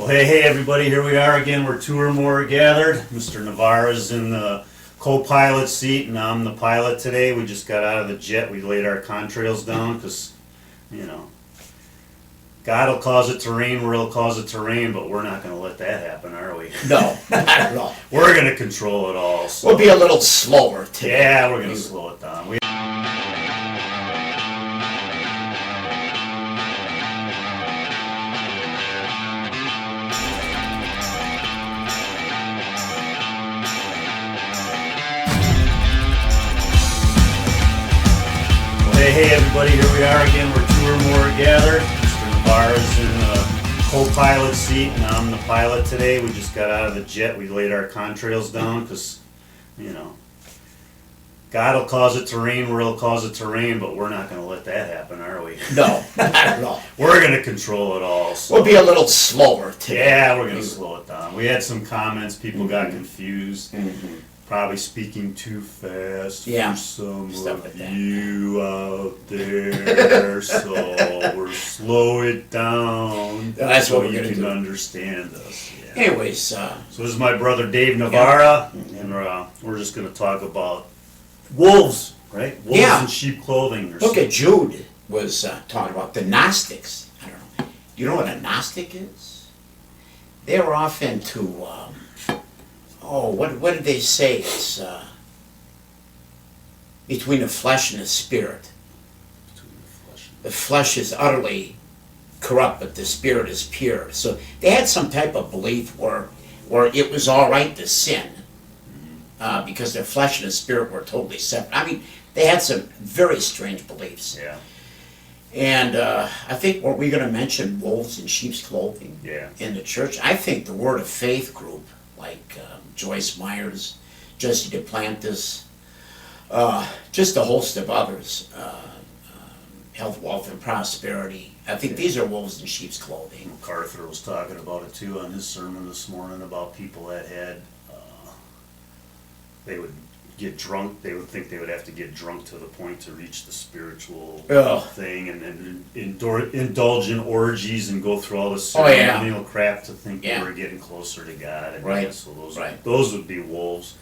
Well, hey everybody, here we are again. We're two or more gathered. Mr. Navarro's in the co-pilot seat and I'm the pilot today. We just got out of the jet. We laid our contrails down because, God will cause it to rain where he'll cause it to rain, but we're not going to let that happen, are we? No, not at all. We're going to control it all. So. We'll be a little slower today. Yeah, we're going to slow it down. Hey everybody, here we are again. We're two or more gathered. Mr. Navarro's in the co-pilot seat and I'm the pilot today. We just got out of the jet. We laid our contrails down because, God will cause it to rain where he'll cause it to rain, but we're not going to let that happen, are we? No, not at all. We're going to control it all. So. We'll be a little slower today. Yeah, we're going to slow it down. We had some comments. People got confused. Probably speaking too fast for some of you out there, so we'll slow it down. That's so what we're going to do. You can understand us. Yeah. Anyways, so this is my brother Dave Navarra, and we're just going to talk about wolves, right? Wolves in sheep clothing. Look at Jude was talking about the Gnostics. I don't know. You know what a Gnostic is? They were off into. What did they say? It's between the flesh and the spirit. The flesh is utterly corrupt, but the spirit is pure. So they had some type of belief where it was all right to sin because their flesh and the spirit were totally separate. I mean, they had some very strange beliefs. Yeah. And I think, were we going to mention wolves in sheep's clothing in the church? I think the Word of Faith group, like Joyce Myers, Jesse Duplantis, just a host of others, Health, Wealth, and Prosperity. I think these are wolves in sheep's clothing. MacArthur was talking about it too on his sermon this morning about people that had, they would get drunk, they would think they would have to get drunk to the point to reach the spiritual thing and then indulge in orgies and go through all this ceremonial crap to think they were getting closer to God. And so those would be wolves.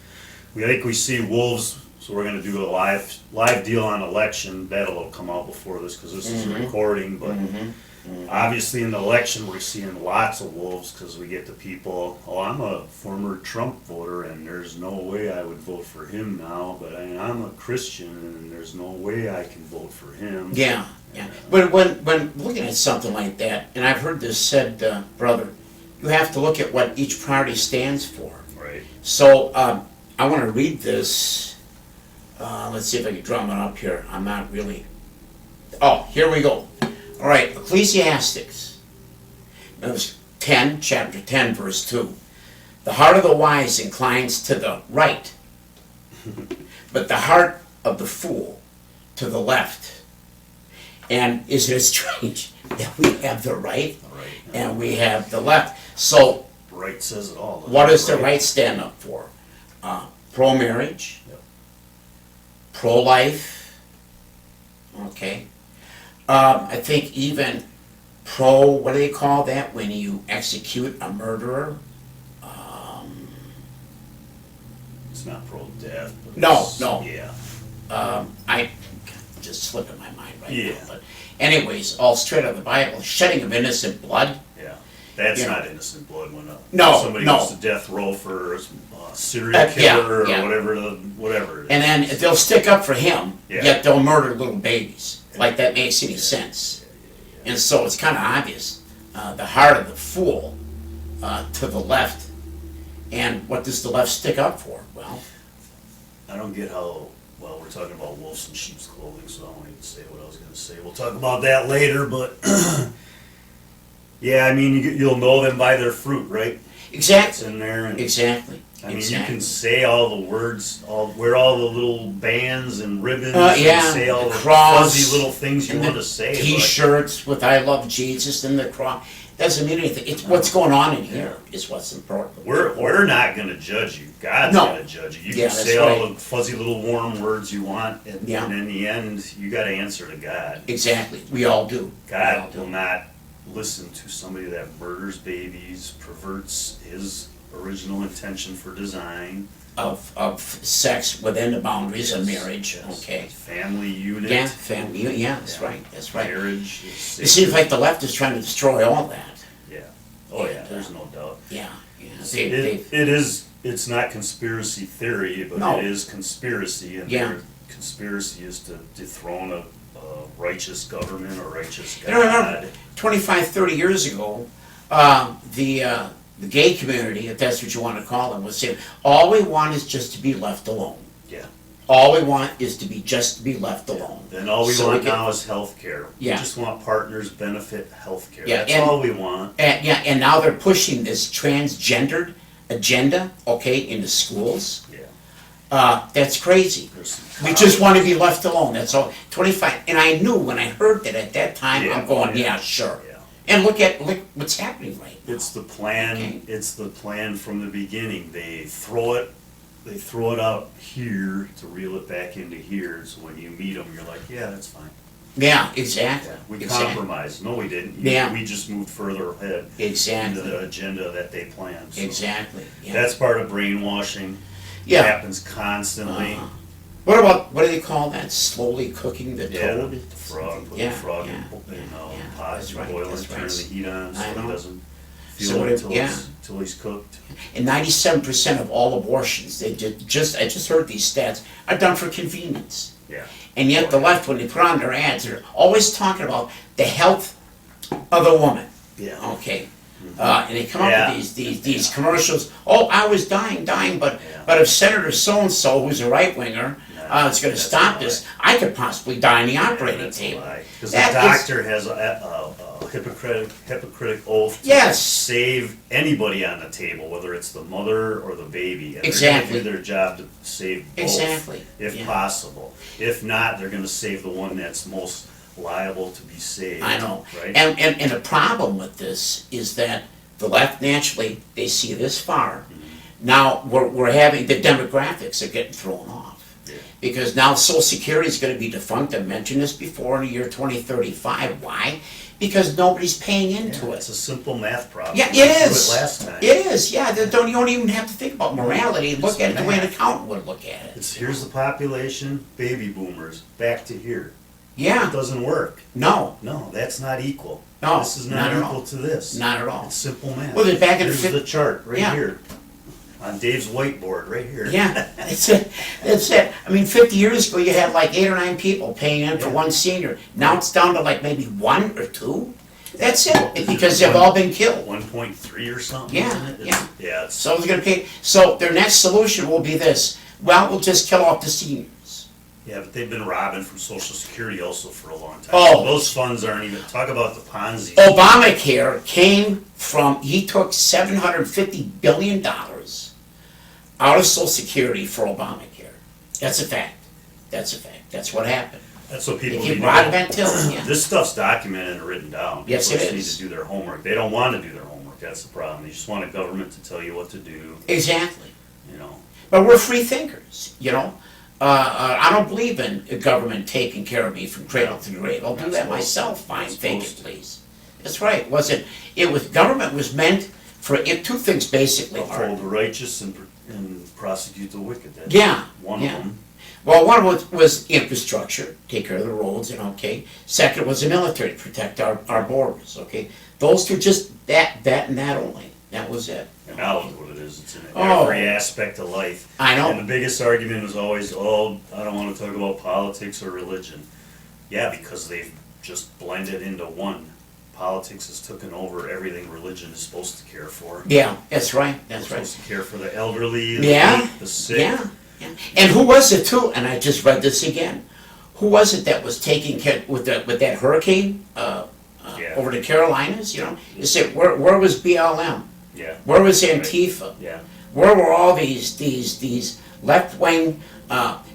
We see wolves, so we're going to do a live deal on election. That'll come out before this because this is a recording, but obviously in the election we're seeing lots of wolves because we get the people, I'm a former Trump voter and there's no way I would vote for him now, but I'm a Christian and there's no way I can vote for him. Yeah. But when looking at something like that, and I've heard this said, brother, you have to look at what each party stands for. Right. So I want to read this. Let's see if I can drum it up here. I'm not really. Here we go. All right, Ecclesiastes, chapter 10, verse 2. The heart of the wise inclines to the right, but the heart of the fool to the left. And isn't it strange that we have the right and we have the left? So, right says it all. What does the right stand up for? Pro-marriage, pro-life, okay. I think even what do they call that when you execute a murderer? It's not pro-death. No. Yeah. I just slipping my mind right now. But anyways, all straight out of the Bible, shedding of innocent blood. Yeah. That's not innocent blood when somebody goes to death row for a serial killer or whatever. And then they'll stick up for him, yet they'll murder little babies. Like that makes any sense. And so it's kind of obvious. The heart of the fool to the left. And what does the left stick up for? Well, I don't get how, we're talking about wolves in sheep's clothing, so I don't even say what I was going to say. We'll talk about that later, but yeah, I mean, you'll know them by their fruit, right? Exactly. It's in there. And, exactly. I mean, you can say all the words, wear all the little bands and ribbons, and say all the fuzzy little things you want to say. T-shirts with "I love Jesus" and the cross. Doesn't mean anything. It's what's going on in here is what's important. We're not going to judge you. God's going to judge you. You can say all the fuzzy little warm words you want, and in the end, you got to answer to God. Exactly. We all do. God will not listen to somebody that murders babies, perverts his original intention for design. Of sex within the boundaries of marriage, okay? Family unit. Yeah, family unit, yeah, that's right, that's right. Marriage. It seems like the left is trying to destroy all that. Yeah. Oh yeah, there's no doubt. Yeah, yeah. It's not conspiracy theory, but No. it is conspiracy, and their conspiracy is to dethrone a righteous government or righteous God. You know, remember, 25, 30 years ago, the gay community, if that's what you want to call them, was saying, all we want is just to be left alone. Yeah. All we want is to be left alone. Then all we want now is health care. Yeah. We just want partners benefit health care. Yeah, That's all we want. And now they're pushing this transgendered agenda, okay, into schools. Yeah. That's crazy. We just want to be left alone, that's all. 25, and I knew when I heard that at that time, I'm going, yeah, sure. Yeah. And look what's happening right now. It's the plan. Okay. It's the plan from the beginning. They throw it out here to reel it back into here. So when you meet them, you're like, yeah, that's fine. Yeah, exactly. Yeah, we exactly. compromised. No, we didn't. Yeah. We just moved further ahead Exactly. into the agenda that they planned. So Exactly. Yeah. that's part of brainwashing. Yeah. It happens constantly. What about, what do they call that? Slowly cooking the Yeah, toad? the frog, put Yeah, the frog yeah, in pot, that's right, boil it, that's turn right. the heat on, so I it know. doesn't So feel what it if- till he's cooked. And 97% of all abortions, I just heard these stats, are done for convenience. Yeah. And yet the left, when they put on their ads, they're always talking about the health of the woman. Yeah. Okay. And they come up Yeah. with these commercials. Oh, I was dying, but Yeah. if Senator so-and-so, who's a right-winger, is going to that's stop a this, I could possibly die in the operating That's a table. lie. Because the That is- doctor has a hypocritic oath to Yes. save anybody on the table, whether it's the mother or the baby. And Exactly. They're going to do their job to save both, Exactly. if Yeah. possible. If not, they're going to save the one that's most liable to be saved. I know. Right? And the problem with this is that the left, naturally, they see this far. Now, we're having, the demographics are getting thrown off. Yeah. Because now Social Security is gonna be defunct. I mentioned this before, in the year 2035. Why? Because nobody's paying into It's it. a simple math problem. Yeah, We it went through is. it last time. It is, yeah. You don't even have to think about morality. Look It's at it the way an math. accountant would look at it. Here's the population, baby boomers, back to here. Yeah, It doesn't work. no, No, that's not equal. No, This is not not at equal all. to this. not at all. It's simple math. Well, they're back in the Here's the chart right Yeah. here. On Dave's whiteboard, right here. Yeah, that's it. That's it. I mean, 50 years ago, you had like 8 or 9 people paying in for Yeah. one senior. Now it's down to like maybe 1 or 2. That's it, because they've all been killed. 1.3 or something, Yeah, isn't it? yeah. Yeah, it's, So they're gonna pay. So their next solution will be this. Well, we'll just kill off the seniors. yeah, but they've been robbing from Social Security also for a long time. Oh. Those funds aren't even, talk about the Ponzi. Obamacare came from, he took $750 billion out of Social Security for Obamacare. That's a fact. That's a fact. That's what happened. That's what They people keep need to robbing know. that till, yeah. This stuff's documented and written down. Yes, People it just is. need to do their homework. They don't want to do their homework, that's the problem. They just want a government to tell you what to do, Exactly. you know. But we're free thinkers, you know. I don't believe in a government taking care of me from cradle to grave. I'll do Not that supposed myself. to. Fine, Not take it, supposed to. please. That's right. Government was meant for two things basically. Uphold Art. the righteous and prosecute the wicked. That's Yeah, one yeah. of them. Well, one was infrastructure, take care of the roads, and okay. Second was the military, to protect our borders. Okay, those two, just that and that only. That was it. And now look what it is. It's in Oh. every aspect of life. I know. And the biggest argument was always, oh, I don't want to talk about politics or religion. Yeah, because they've just blended into one. Politics has taken over everything religion is supposed to care for. Yeah, that's right. That's We're right. supposed to care for the elderly, the Yeah, weak, the sick. Yeah, yeah. And who was it too? And I just read this again. Who was it that was taking care with that hurricane Yeah. over the Carolinas? You know, you said where was BLM? Yeah. Where was Right. Antifa? Yeah. Where were all these left wing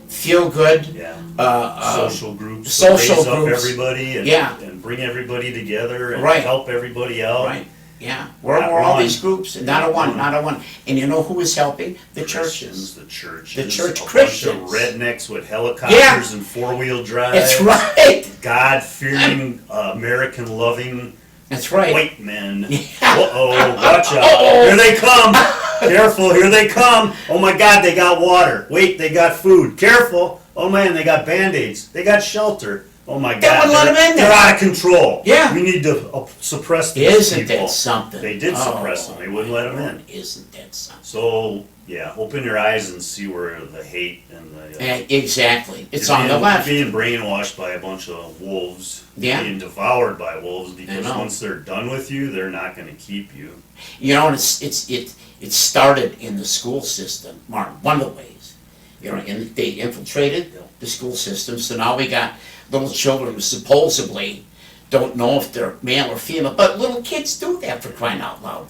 feel good? Yeah. Uh, Social groups. social to raise groups. up everybody and, Yeah. and bring everybody together and Right. help everybody out. Right. Yeah. Where Not were all one. these groups? Not a one. Not a one. And you know who was helping? The Christians, churches. the churches, The church a Christians. bunch of rednecks with helicopters and 4-wheel drives. That's right. God-fearing, American-loving That's right. White men. Uh-oh, watch out. Here they come. Careful, here they come. Oh my God, they got water. Wait, they got food. Careful. Oh man, they got Band-Aids. They got shelter. Oh my God, wouldn't let 'em in there. They're out of control. Yeah. We need to suppress these Isn't people. that something? They did suppress them. They wouldn't let them in. Isn't that something? So, yeah, open your eyes and see where the hate and the... Exactly. It's on the left. Being brainwashed by a bunch of wolves. Yeah. Being devoured by wolves, because once they're done with you, they're not going to keep you. You know, and it started in the school system, Martin, one of the ways. You know, and they infiltrated the school system, so now we got little children who supposedly don't know if they're male or female, but little kids do that, for crying out loud.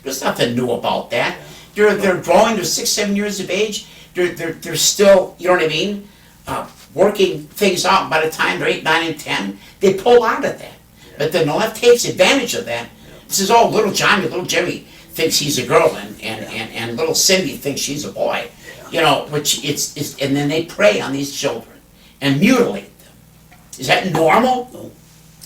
There's nothing new about that. They're growing, they're 6, 7 years of age, they're still, you know what I mean, working things out. By the time they're 8, 9, and 10, they pull out of that. But then the left takes advantage of that. Says, oh, little Johnny, little Jimmy thinks he's a girl, and little Cindy thinks she's a boy. You know, which it's and then they prey on these children and mutilate them. Is that normal? No.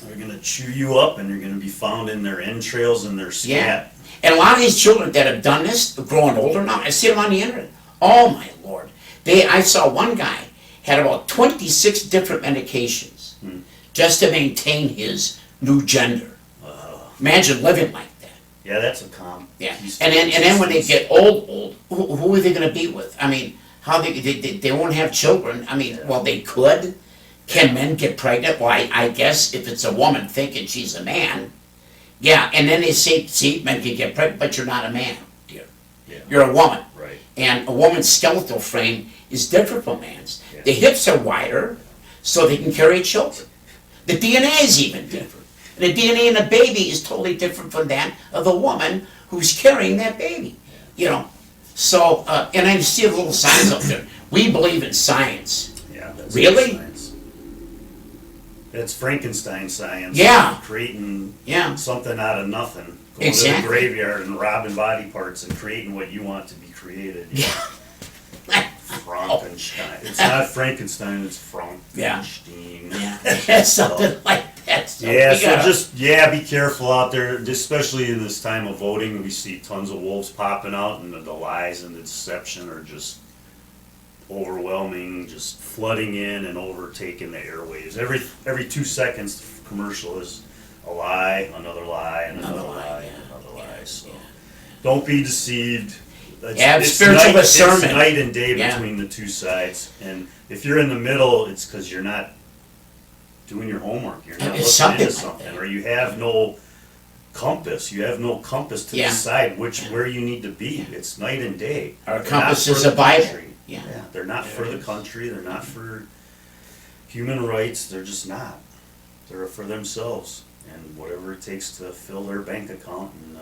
They're going to chew you up, and you're going to be found in their entrails and their scat. Yeah. And a lot of these children that have done this, are growing older now, I see them on the internet. Oh my Lord. I saw one guy had about 26 different medications just to maintain his new gender. Imagine living like that. Yeah, that's a calm. Yeah. And then when they get old, who are they going to be with? I mean, how they won't have children. I mean, well, they could. Can men get pregnant? Well, I guess if it's a woman thinking she's a man. Yeah, and then they say, see, men can get pregnant, but you're not a man, dear. Yeah. You're a woman. Right. And a woman's skeletal frame is different from a man's. Yeah. The hips are wider, so they can carry children. The DNA is even different. And the DNA in a baby is totally different from that of the woman who's carrying that baby. You know, so, and I see little signs up there. We believe in science. Yeah, that's really? Science. That's Frankenstein science. Yeah. Creating something out of nothing. Going to the graveyard and robbing body parts and creating what you want to be created. Yeah. Frankenstein. It's not Frankenstein, it's Frankenstein. Yeah. Something like that. So be careful out there, especially in this time of voting. We see tons of wolves popping out, and the lies and the deception are just overwhelming, just flooding in and overtaking the airwaves. Every 2 seconds, the commercial is a lie, another lie, and another lie, and another lie. So don't be deceived. It's spiritual discernment. It's night and day between the two sides, and if you're in the middle, it's because you're not doing your homework. You're not looking into something, or you have no compass. You have no compass to decide where you need to be. It's night and day. Our compass is a Bible. Yeah, they're not for the country. They're not for human rights. They're just not. They're for themselves and whatever it takes to fill their bank account. And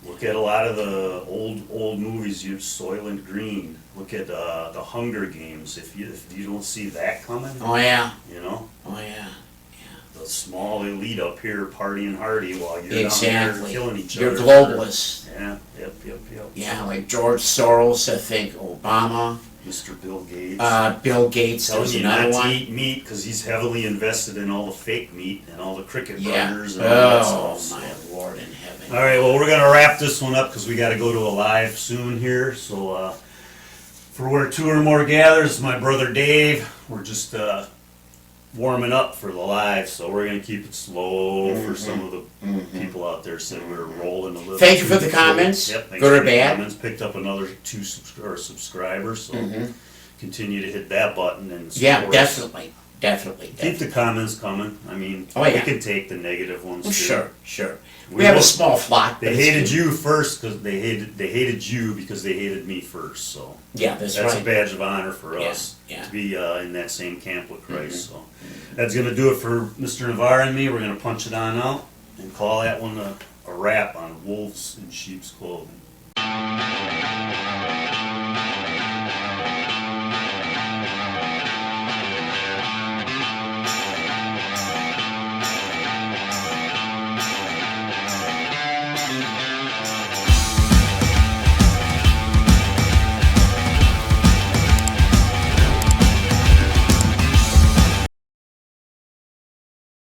look at a lot of the old movies. You have Soylent Green. Look at the Hunger Games. If you don't see that coming, you know. The small elite up here partying hardy while you're down there killing each other. You're globalists. Yeah, yep. Yeah, like George Soros, I think, Obama. Mr. Bill Gates. Bill Gates, that was another one. Not to eat meat because he's heavily invested in all the fake meat and all the cricket burgers and all that stuff. Oh, my Lord in heaven. All right, well, we're going to wrap this one up because we got to go to a live soon here. So, for where two or more gathers, my brother Dave, we're just warming up for the live, so we're going to keep it slow for some of the people out there said we were rolling a little. Thank you for the comments. Yep, thanks good for or bad. Comments. Picked up another 2 subscribers, so continue to hit that button and support us. Definitely. Keep the comments coming. I mean, we can take the negative ones too. Sure. We have a small flock. They hated you first because they hated you because they hated me first. So that's a badge of honor for us to be in that same camp with Christ. So that's gonna do it for Mr. Navarre and me. We're gonna punch it on out and call that one a wrap on Wolves in Sheep's Clothing.